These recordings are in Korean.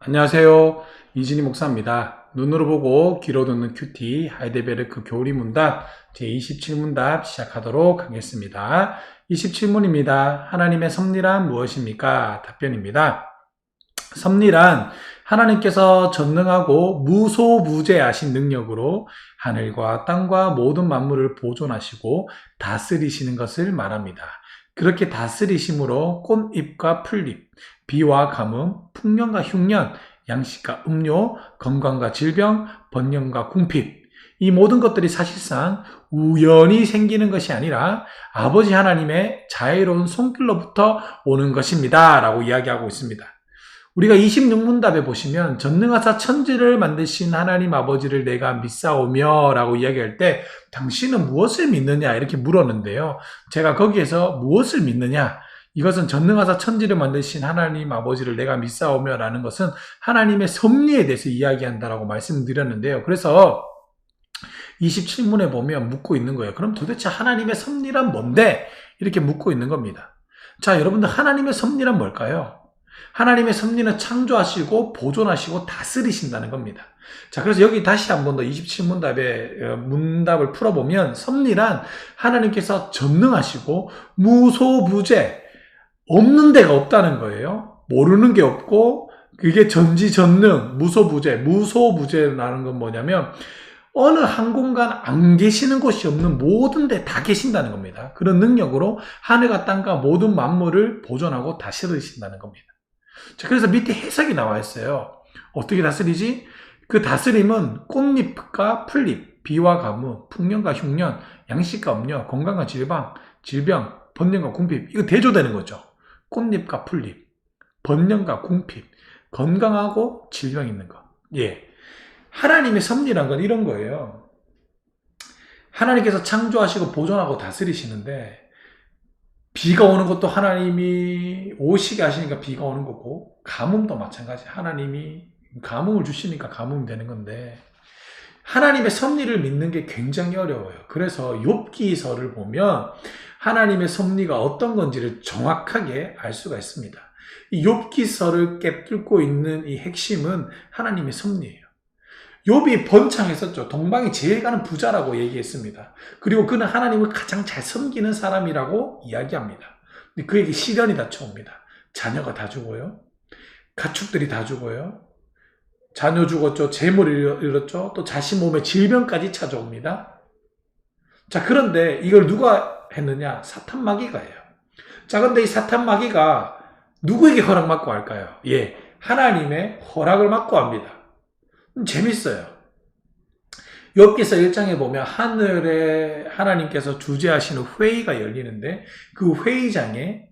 안녕하세요. 이진희 목사입니다. 눈으로 보고 귀로 듣는 큐티 하이델베르크 교리 문답 제27문답 시작하도록 하겠습니다. 27문입니다. 하나님의 섭리란 무엇입니까? 답변입니다. 섭리란 하나님께서 전능하고 무소부재하신 능력으로 하늘과 땅과 모든 만물을 보존하시고 다스리시는 것을 말합니다. 그렇게 다스리심으로 꽃잎과 풀잎, 비와 가뭄, 풍년과 흉년, 양식과 음료, 건강과 질병, 번영과 궁핍, 이 모든 것들이 사실상 우연히 생기는 것이 아니라 아버지 하나님의 자애로운 손길로부터 오는 것입니다. 라고 이야기하고 있습니다. 우리가 26문답에 보시면 전능하사 천지를 만드신 하나님 아버지를 내가 믿사오며 라고 이야기할 때 당신은 무엇을 믿느냐 이렇게 물었는데요. 제가 거기에서 무엇을 믿느냐, 이것은 전능하사 천지를 만드신 하나님 아버지를 내가 믿사오며 라는 것은 하나님의 섭리에 대해서 이야기한다라고 말씀드렸는데요. 그래서 27문에 보면 묻고 있는 거예요. 그럼 도대체 하나님의 섭리란 뭔데? 이렇게 묻고 있는 겁니다. 자, 여러분들, 하나님의 섭리란 뭘까요? 하나님의 섭리는 창조하시고 보존하시고 다스리신다는 겁니다. 자, 그래서 여기 다시 한 번 더 27문답의 문답을 풀어보면 섭리란 하나님께서 전능하시고 무소부재, 없는 데가 없다는 거예요. 모르는 게 없고 그게 전지전능, 무소부재. 무소부재라는 건 뭐냐면 어느 한 공간 안 계시는 곳이 없는 모든 데 다 계신다는 겁니다. 그런 능력으로 하늘과 땅과 모든 만물을 보존하고 다스리신다는 겁니다. 자, 그래서 밑에 해석이 나와 있어요. 어떻게 다스리지? 그 다스림은 꽃잎과 풀잎, 비와 가뭄, 풍년과 흉년, 양식과 음료, 건강과 질병, 번영과 궁핍, 이거 대조되는 거죠. 꽃잎과 풀잎, 번영과 궁핍, 건강하고 질병 있는 거. 예. 하나님의 섭리란 건 이런 거예요. 하나님께서 창조하시고 보존하고 다스리시는데 비가 오는 것도 하나님이 오시게 하시니까 비가 오는 거고, 가뭄도 마찬가지. 하나님이 가뭄을 주시니까 가뭄이 되는 건데, 하나님의 섭리를 믿는 게 굉장히 어려워요. 그래서 욥기서를 보면 하나님의 섭리가 어떤 건지를 정확하게 알 수가 있습니다. 이 욥기서를 꿰뚫고 있는 이 핵심은 하나님의 섭리예요. 욥이 번창했었죠. 동방이 제일 가는 부자라고 얘기했습니다. 그리고 그는 하나님을 가장 잘 섬기는 사람이라고 이야기합니다. 근데 그에게 시련이 닥쳐옵니다. 자녀가 다 죽어요. 가축들이 다 죽어요. 자녀 죽었죠. 재물을 잃었죠. 또 자신 몸에 질병까지 찾아옵니다. 자, 그런데 이걸 누가 했느냐? 사탄 마귀가 해요. 자, 근데 이 사탄 마귀가 누구에게 허락받고 할까요? 예, 하나님의 허락을 받고 합니다. 재밌어요. 욥기서 1장에 보면 하늘에 하나님께서 주재하시는 회의가 열리는데 그 회의장에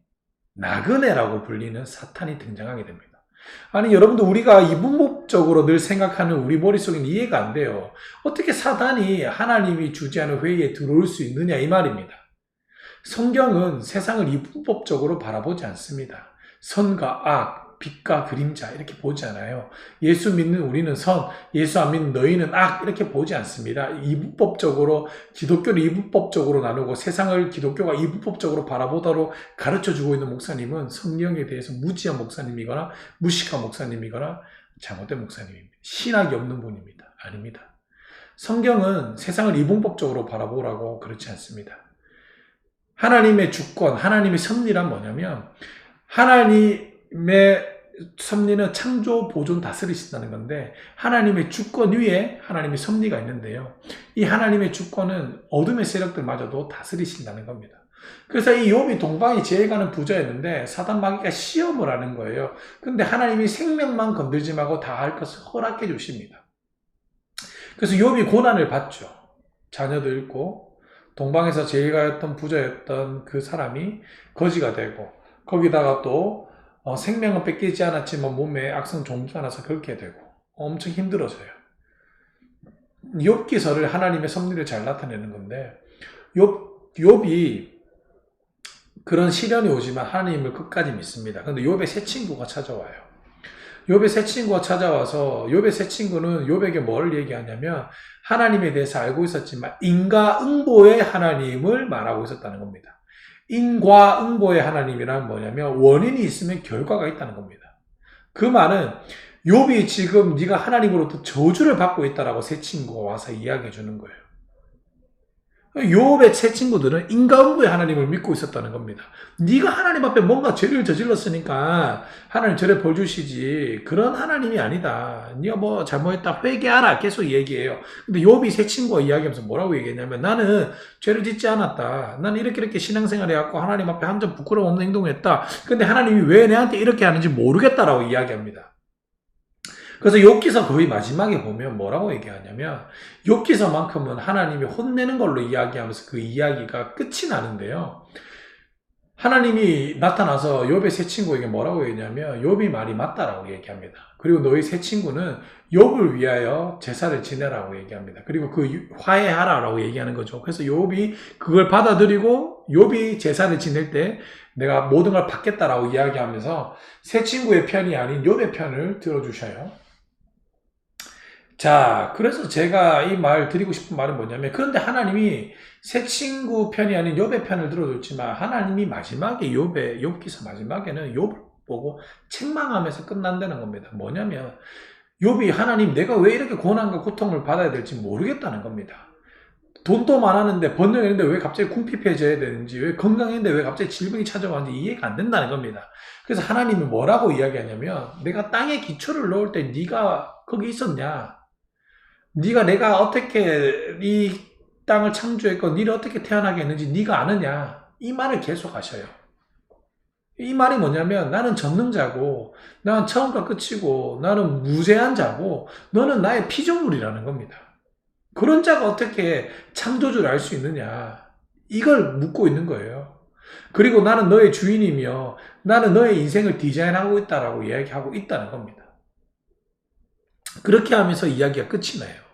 나그네라고 불리는 사탄이 등장하게 됩니다. 아니, 여러분들, 우리가 이분법적으로 늘 생각하는 우리 머릿속엔 이해가 안 돼요. 어떻게 사탄이 하나님이 주재하는 회의에 들어올 수 있느냐, 이 말입니다. 성경은 세상을 이분법적으로 바라보지 않습니다. 선과 악, 빛과 그림자 이렇게 보지 않아요. 예수 믿는 우리는 선, 예수 안 믿는 너희는 악, 이렇게 보지 않습니다. 이분법적으로, 기독교를 이분법적으로 나누고 세상을 기독교가 이분법적으로 바라보도록 가르쳐주고 있는 목사님은 성경에 대해서 무지한 목사님이거나 무식한 목사님이거나 잘못된 목사님입니다. 신학이 없는 분입니다. 아닙니다. 성경은 세상을 이분법적으로 바라보라고 그렇지 않습니다. 하나님의 주권, 하나님의 섭리란 뭐냐면, 하나님의 섭리는 창조, 보존, 다스리신다는 건데, 하나님의 주권 위에 하나님의 섭리가 있는데요. 이 하나님의 주권은 어둠의 세력들마저도 다스리신다는 겁니다. 그래서 이 욥이 동방이 제일 가는 부자였는데 사단 마귀가 시험을 하는 거예요. 근데 하나님이 생명만 건들지 말고 다 할 것을 허락해 주십니다. 그래서 욥이 고난을 받죠. 자녀도 잃고 동방에서 제일 가였던 부자였던 그 사람이 거지가 되고, 거기다가 또 생명은 뺏기지 않았지만 몸에 악성 종기가 나서 그렇게 되고 엄청 힘들어져요. 욥기서를 하나님의 섭리를 잘 나타내는 건데, 욥이 그런 시련이 오지만 하나님을 끝까지 믿습니다. 그런데 욥의 새 친구가 찾아와요. 욥의 새 친구가 찾아와서 욥의 새 친구는 욥에게 뭘 얘기하냐면 하나님에 대해서 알고 있었지만 인과응보의 하나님을 말하고 있었다는 겁니다. 인과응보의 하나님이란 뭐냐면 원인이 있으면 결과가 있다는 겁니다. 그 말은 욥이 지금 네가 하나님으로부터 저주를 받고 있다라고 새 친구가 와서 이야기해 주는 거예요. 욥의 새 친구들은 인과응보의 하나님을 믿고 있었다는 겁니다. 네가 하나님 앞에 뭔가 죄를 저질렀으니까 하나님 저래 벌 주시지, 그런 하나님이 아니다. 네가 뭐 잘못했다 회개하라 계속 얘기해요. 근데 욥이 새 친구가 이야기하면서 뭐라고 얘기했냐면, 나는 죄를 짓지 않았다. 나는 이렇게 신앙생활 해갖고 하나님 앞에 한 점 부끄러움 없는 행동을 했다. 근데 하나님이 왜 내한테 이렇게 하는지 모르겠다라고 이야기합니다. 그래서 욥기서 거의 마지막에 보면 뭐라고 얘기하냐면, 욥기서만큼은 하나님이 혼내는 걸로 이야기하면서 그 이야기가 끝이 나는데요. 하나님이 나타나서 욥의 새 친구에게 뭐라고 얘기하냐면, 욥이 말이 맞다라고 얘기합니다. 그리고 너희 새 친구는 욥을 위하여 제사를 지내라고 얘기합니다. 그리고 그 화해하라라고 얘기하는 거죠. 그래서 욥이 그걸 받아들이고 욥이 제사를 지낼 때 내가 모든 걸 받겠다라고 이야기하면서 새 친구의 편이 아닌 욥의 편을 들어주셔요. 자, 그래서 제가 이 말 드리고 싶은 말은 뭐냐면, 그런데 하나님이 새 친구 편이 아닌 욥의 편을 들어줬지만, 하나님이 마지막에 욥기서 마지막에는 욥을 보고 책망하면서 끝난다는 겁니다. 뭐냐면, 욥이 하나님 내가 왜 이렇게 고난과 고통을 받아야 될지 모르겠다는 겁니다. 돈도 많았는데, 번영했는데 왜 갑자기 궁핍해져야 되는지, 왜 건강했는데 왜 갑자기 질병이 찾아왔는지 이해가 안 된다는 겁니다. 그래서 하나님이 뭐라고 이야기하냐면, 내가 땅에 기초를 넣을 때 네가 거기 있었냐? 내가 어떻게 이 땅을 창조했고 니를 어떻게 태어나게 했는지 네가 아느냐? 이 말을 계속 하셔요. 이 말이 뭐냐면, 나는 전능자고, 나는 처음과 끝이고, 나는 무죄한 자고, 너는 나의 피조물이라는 겁니다. 그런 자가 어떻게 창조주를 알 수 있느냐? 이걸 묻고 있는 거예요. 그리고 나는 너의 주인이며 나는 너의 인생을 디자인하고 있다라고 이야기하고 있다는 겁니다. 그렇게 하면서 이야기가 끝이 나요.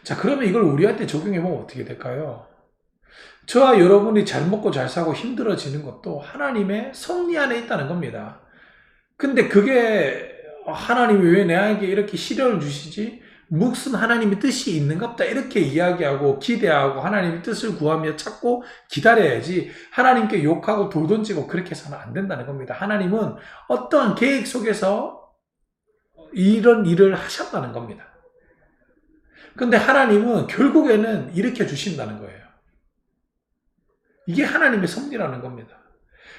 자, 그러면 이걸 우리한테 적용해보면 어떻게 될까요? 저와 여러분이 잘 먹고 잘 사고 힘들어지는 것도 하나님의 섭리 안에 있다는 겁니다. 근데 그게 하나님이 왜 내에게 이렇게 시련을 주시지? 무슨 하나님의 뜻이 있는갑다 이렇게 이야기하고 기대하고 하나님의 뜻을 구하며 찾고 기다려야지, 하나님께 욕하고 돌 던지고 그렇게 해서는 안 된다는 겁니다. 하나님은 어떠한 계획 속에서 이런 일을 하셨다는 겁니다. 근데 하나님은 결국에는 일으켜 주신다는 거예요. 이게 하나님의 섭리라는 겁니다.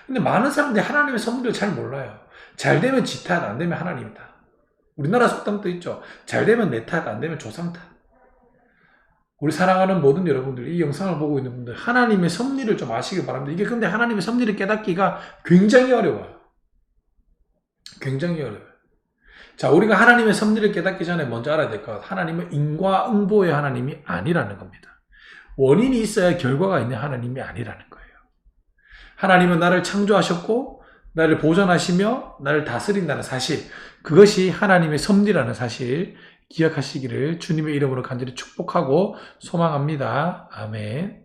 근데 많은 사람들이 하나님의 섭리를 잘 몰라요. 잘 되면 지 탓, 안 되면 하나님 탓. 우리나라 속담도 있죠. 잘 되면 내 탓, 안 되면 조상 탓. 우리 사랑하는 모든 여러분들, 이 영상을 보고 있는 분들, 하나님의 섭리를 좀 아시길 바랍니다. 이게 근데 하나님의 섭리를 깨닫기가 굉장히 어려워요. 굉장히 어려워요. 자, 우리가 하나님의 섭리를 깨닫기 전에 먼저 알아야 될 것, 하나님은 인과응보의 하나님이 아니라는 겁니다. 원인이 있어야 결과가 있는 하나님이 아니라는 거예요. 하나님은 나를 창조하셨고 나를 보존하시며 나를 다스린다는 사실, 그것이 하나님의 섭리라는 사실 기억하시기를 주님의 이름으로 간절히 축복하고 소망합니다. 아멘.